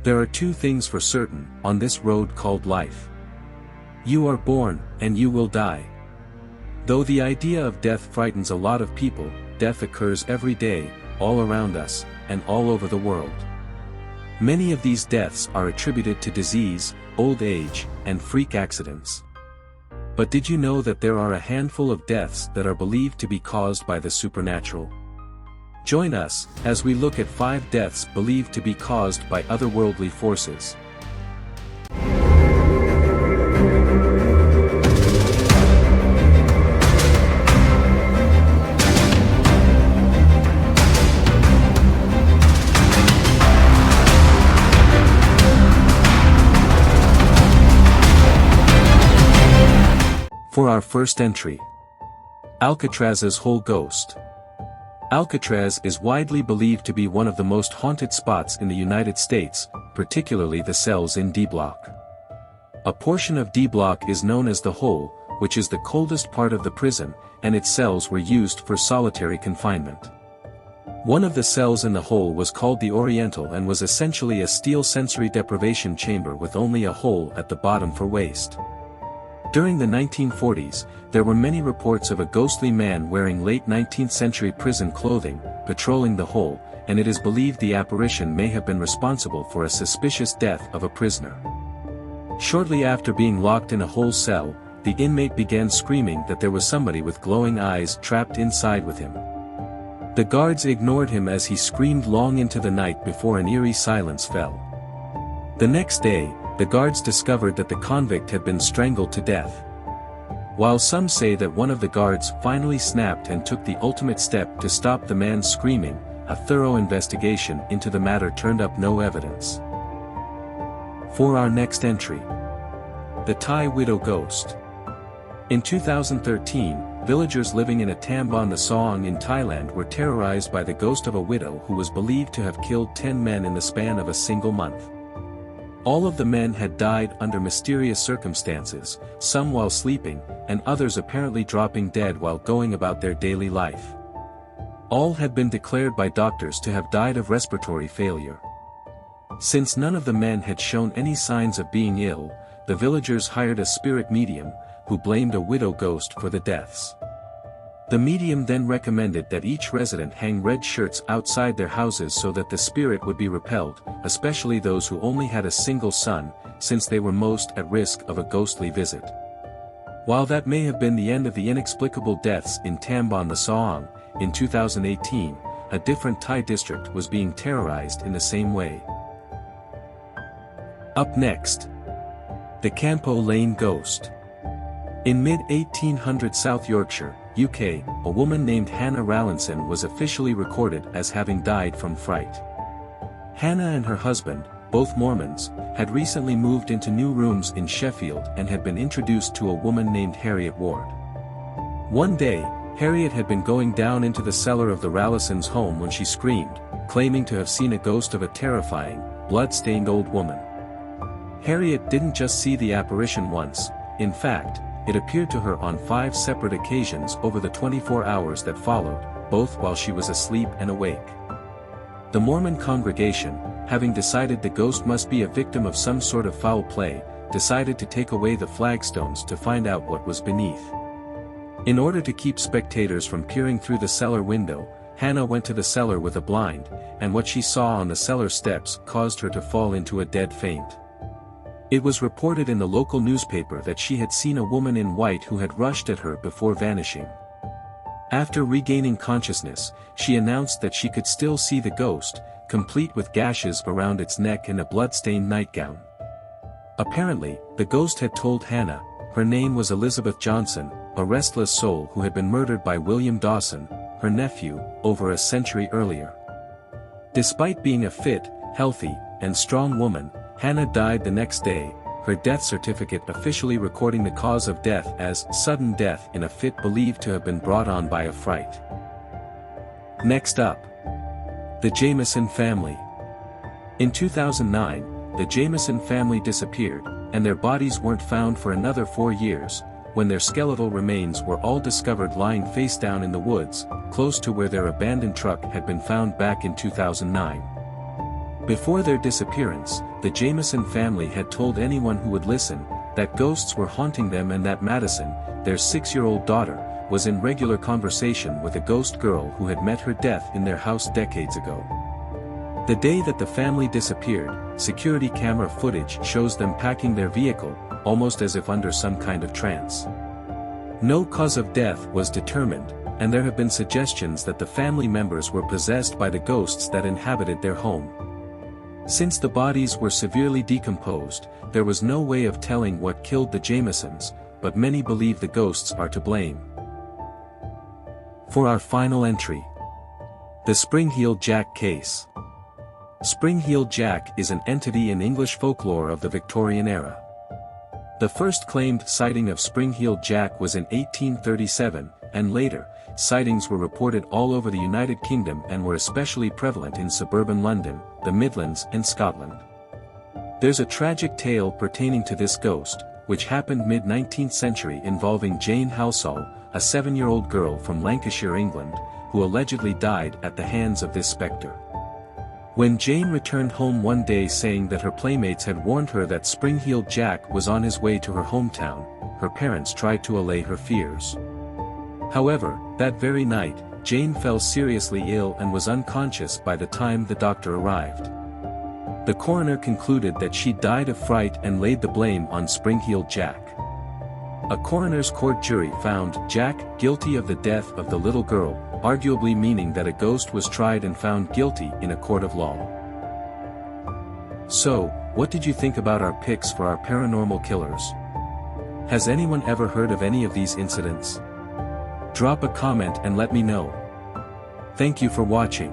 There are two things for certain on this road called life. You are born, and you will die. Though the idea of death frightens a lot of people, death occurs every day, all around us, and all over the world. Many of these deaths are attributed to disease, old age, and freak accidents. But did you know that there are a handful of deaths that are believed to be caused by the supernatural? Join us, as we look at 5 deaths believed to be caused by otherworldly forces. For our first entry, Alcatraz's whole ghost. Alcatraz is widely believed to be one of the most haunted spots in the United States, particularly the cells in D Block. A portion of D Block is known as the Hole, which is the coldest part of the prison, and its cells were used for solitary confinement. One of the cells in the Hole was called the Oriental and was essentially a steel sensory deprivation chamber with only a hole at the bottom for waste. During the 1940s, there were many reports of a ghostly man wearing late 19th century prison clothing, patrolling the Hole, and it is believed the apparition may have been responsible for a suspicious death of a prisoner. Shortly after being locked in a Hole cell, the inmate began screaming that there was somebody with glowing eyes trapped inside with him. The guards ignored him as he screamed long into the night before an eerie silence fell. The next day, the guards discovered that the convict had been strangled to death. While some say that one of the guards finally snapped and took the ultimate step to stop the man's screaming, a thorough investigation into the matter turned up no evidence. For our next entry, the Thai widow ghost. In 2013, villagers living in a Tambon Nasaong in Thailand were terrorized by the ghost of a widow who was believed to have killed 10 men in the span of a single month. All of the men had died under mysterious circumstances, some while sleeping, and others apparently dropping dead while going about their daily life. All had been declared by doctors to have died of respiratory failure. Since none of the men had shown any signs of being ill, the villagers hired a spirit medium, who blamed a widow ghost for the deaths. The medium then recommended that each resident hang red shirts outside their houses so that the spirit would be repelled, especially those who only had a single son, since they were most at risk of a ghostly visit. While that may have been the end of the inexplicable deaths in Tambon Nasaong, in 2018, a different Thai district was being terrorized in the same way. Up next, the Campo Lane Ghost. In mid-1800 South Yorkshire, UK, a woman named Hannah Rallinson was officially recorded as having died from fright. Hannah and her husband, both Mormons, had recently moved into new rooms in Sheffield and had been introduced to a woman named Harriet Ward. One day, Harriet had been going down into the cellar of the Rallisons' home when she screamed, claiming to have seen a ghost of a terrifying, blood-stained old woman. Harriet didn't just see the apparition once, in fact, it appeared to her on 5 separate occasions over the 24 hours that followed, both while she was asleep and awake. The Mormon congregation, having decided the ghost must be a victim of some sort of foul play, decided to take away the flagstones to find out what was beneath. In order to keep spectators from peering through the cellar window, Hannah went to the cellar with a blind, and what she saw on the cellar steps caused her to fall into a dead faint. It was reported in the local newspaper that she had seen a woman in white who had rushed at her before vanishing. After regaining consciousness, she announced that she could still see the ghost, complete with gashes around its neck and a blood-stained nightgown. Apparently, the ghost had told Hannah, her name was Elizabeth Johnson, a restless soul who had been murdered by William Dawson, her nephew, over a century earlier. Despite being a fit, healthy, and strong woman, Hannah died the next day, her death certificate officially recording the cause of death as sudden death in a fit believed to have been brought on by a fright. Next up, the Jameson family. In 2009, the Jameson family disappeared, and their bodies weren't found for another 4 years, when their skeletal remains were all discovered lying face down in the woods, close to where their abandoned truck had been found back in 2009. Before their disappearance, the Jameson family had told anyone who would listen, that ghosts were haunting them and that Madison, their 6-year-old daughter, was in regular conversation with a ghost girl who had met her death in their house decades ago. The day that the family disappeared, security camera footage shows them packing their vehicle, almost as if under some kind of trance. No cause of death was determined, and there have been suggestions that the family members were possessed by the ghosts that inhabited their home. Since the bodies were severely decomposed, there was no way of telling what killed the Jamesons, but many believe the ghosts are to blame. For our final entry. The Spring-Heeled Jack Case. Spring-Heeled Jack is an entity in English folklore of the Victorian era. The first claimed sighting of Spring-Heeled Jack was in 1837, and later, sightings were reported all over the United Kingdom and were especially prevalent in suburban London, the Midlands and Scotland. There's a tragic tale pertaining to this ghost, which happened mid-19th century involving Jane Halsall, a 7-year-old girl from Lancashire, England, who allegedly died at the hands of this spectre. When Jane returned home one day saying that her playmates had warned her that Spring-Heeled Jack was on his way to her hometown, her parents tried to allay her fears. However, that very night, Jane fell seriously ill and was unconscious by the time the doctor arrived. The coroner concluded that she died of fright and laid the blame on Spring-Heeled Jack. A coroner's court jury found Jack guilty of the death of the little girl, arguably meaning that a ghost was tried and found guilty in a court of law. So, what did you think about our picks for our paranormal killers? Has anyone ever heard of any of these incidents? Drop a comment and let me know. Thank you for watching.